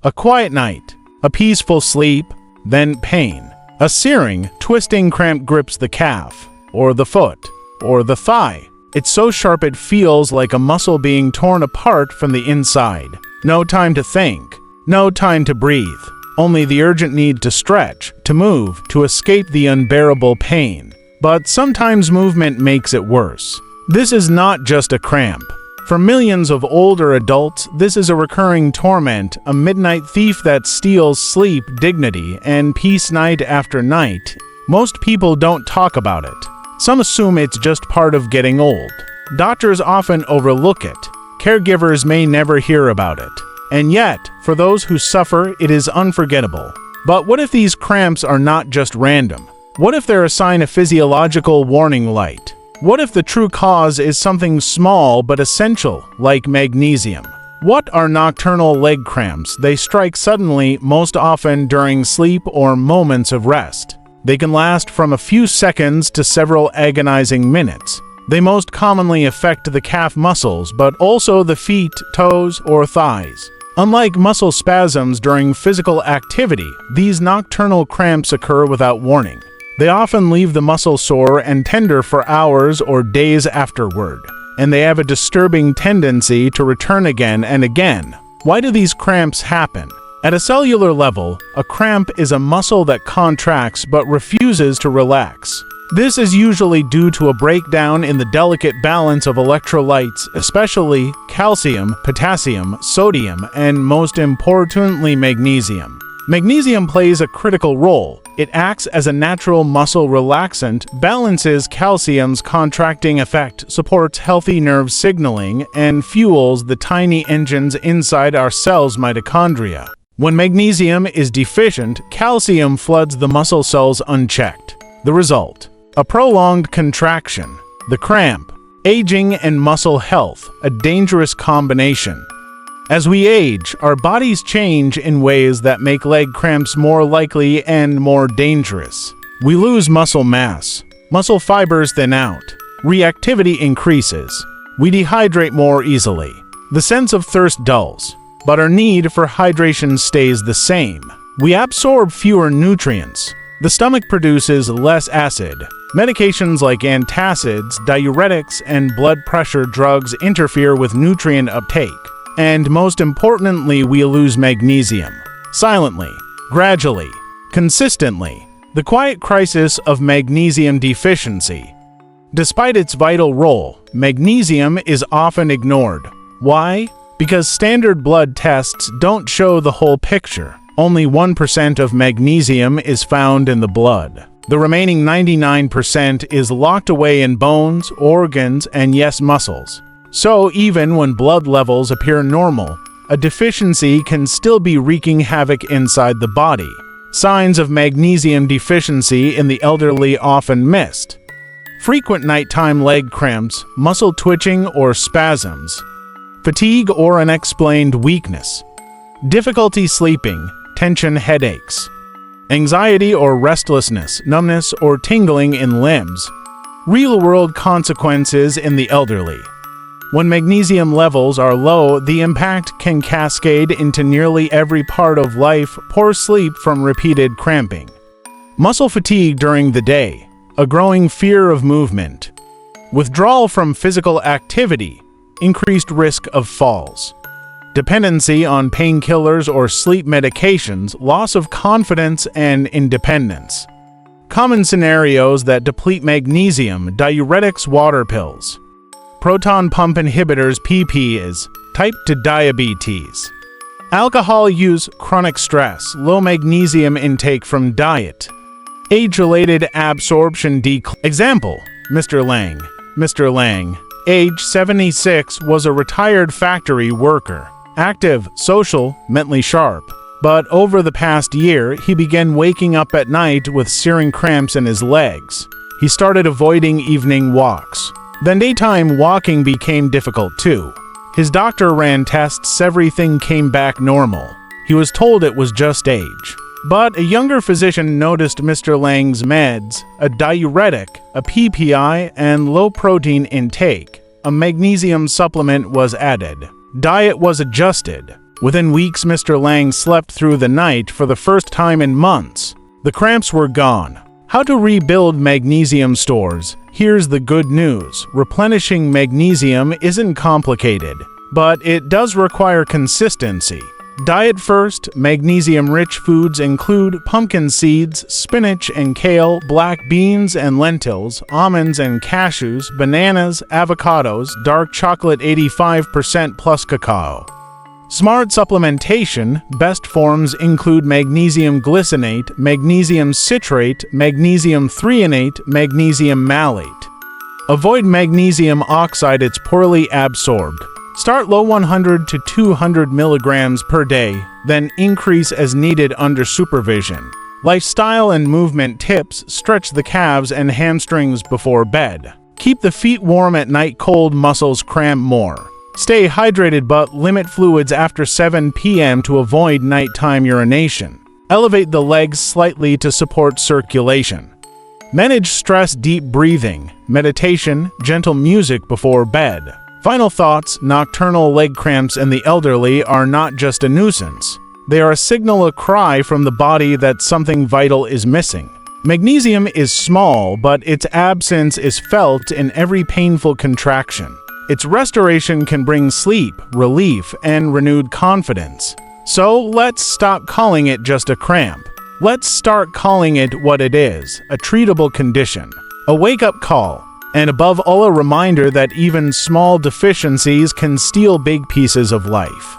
A quiet night, a peaceful sleep, then pain. A searing, twisting cramp grips the calf, or the foot, or the thigh. It's so sharp it feels like a muscle being torn apart from the inside. No time to think, no time to breathe. Only the urgent need to stretch, to move, to escape the unbearable pain. But sometimes movement makes it worse. This is not just a cramp. For millions of older adults, this is a recurring torment, a midnight thief that steals sleep, dignity, and peace night after night. Most people don't talk about it. Some assume it's just part of getting old. Doctors often overlook it. Caregivers may never hear about it. And yet, for those who suffer, it is unforgettable. But what if these cramps are not just random? What if they're a sign of physiological warning light? What if the true cause is something small but essential, like magnesium? What are nocturnal leg cramps? They strike suddenly, most often during sleep or moments of rest. They can last from a few seconds to several agonizing minutes. They most commonly affect the calf muscles, but also the feet, toes, or thighs. Unlike muscle spasms during physical activity, these nocturnal cramps occur without warning. They often leave the muscle sore and tender for hours or days afterward, and they have a disturbing tendency to return again and again. Why do these cramps happen? At a cellular level, a cramp is a muscle that contracts but refuses to relax. This is usually due to a breakdown in the delicate balance of electrolytes, especially calcium, potassium, sodium, and most importantly, magnesium. Magnesium plays a critical role. It acts as a natural muscle relaxant, balances calcium's contracting effect, supports healthy nerve signaling, and fuels the tiny engines inside our cells' mitochondria. When magnesium is deficient, calcium floods the muscle cells unchecked. The result: a prolonged contraction, the cramp, aging, and muscle health, a dangerous combination. As we age, our bodies change in ways that make leg cramps more likely and more dangerous. We lose muscle mass. Muscle fibers thin out. Reactivity increases. We dehydrate more easily. The sense of thirst dulls, but our need for hydration stays the same. We absorb fewer nutrients. The stomach produces less acid. Medications like antacids, diuretics, and blood pressure drugs interfere with nutrient uptake. And most importantly, we lose magnesium. Silently, gradually, consistently. The quiet crisis of magnesium deficiency. Despite its vital role, magnesium is often ignored. Why? Because standard blood tests don't show the whole picture. Only 1% of magnesium is found in the blood. The remaining 99% is locked away in bones, organs, and yes, muscles. So even when blood levels appear normal, a deficiency can still be wreaking havoc inside the body. Signs of magnesium deficiency in the elderly often missed. Frequent nighttime leg cramps, muscle twitching or spasms, fatigue or unexplained weakness, difficulty sleeping, tension headaches, anxiety or restlessness, numbness or tingling in limbs. Real-world consequences in the elderly. When magnesium levels are low, the impact can cascade into nearly every part of life. Poor sleep from repeated cramping. Muscle fatigue during the day. A growing fear of movement. Withdrawal from physical activity. Increased risk of falls. Dependency on painkillers or sleep medications. Loss of confidence and independence. Common scenarios that deplete magnesium: diuretics, water pills. Proton pump inhibitors, PPs, type 2 diabetes. Alcohol use, chronic stress, low magnesium intake from diet. Age-related absorption decline. Example, Mr. Lang. Mr. Lang, age 76, was a retired factory worker. Active, social, mentally sharp. But over the past year, he began waking up at night with searing cramps in his legs. He started avoiding evening walks. Then daytime walking became difficult too. His doctor ran tests, everything came back normal. He was told it was just age. But a younger physician noticed Mr. Lang's meds, a diuretic, a PPI, and low protein intake. A magnesium supplement was added. Diet was adjusted. Within weeks, Mr. Lang slept through the night for the first time in months. The cramps were gone. How to rebuild magnesium stores? Here's the good news. Replenishing magnesium isn't complicated, but it does require consistency. Diet first. Magnesium-rich foods include pumpkin seeds, spinach and kale, black beans and lentils, almonds and cashews, bananas, avocados, dark chocolate 85% plus cacao. Smart supplementation. Best forms include magnesium glycinate, magnesium citrate, magnesium threonate, magnesium malate. Avoid magnesium oxide, it's poorly absorbed. Start low 100 to 200 milligrams per day, then increase as needed under supervision. Lifestyle and movement tips. Stretch the calves and hamstrings before bed. Keep the feet warm at night, cold muscles cramp more. Stay hydrated but limit fluids after 7 p.m. to avoid nighttime urination. Elevate the legs slightly to support circulation. Manage stress, deep breathing, meditation, gentle music before bed. Final thoughts. Nocturnal leg cramps in the elderly are not just a nuisance. They are a signal, a cry from the body that something vital is missing. Magnesium is small, but its absence is felt in every painful contraction. Its restoration can bring sleep, relief, and renewed confidence. So let's stop calling it just a cramp. Let's start calling it what it is, a treatable condition, a wake-up call, and above all, a reminder that even small deficiencies can steal big pieces of life.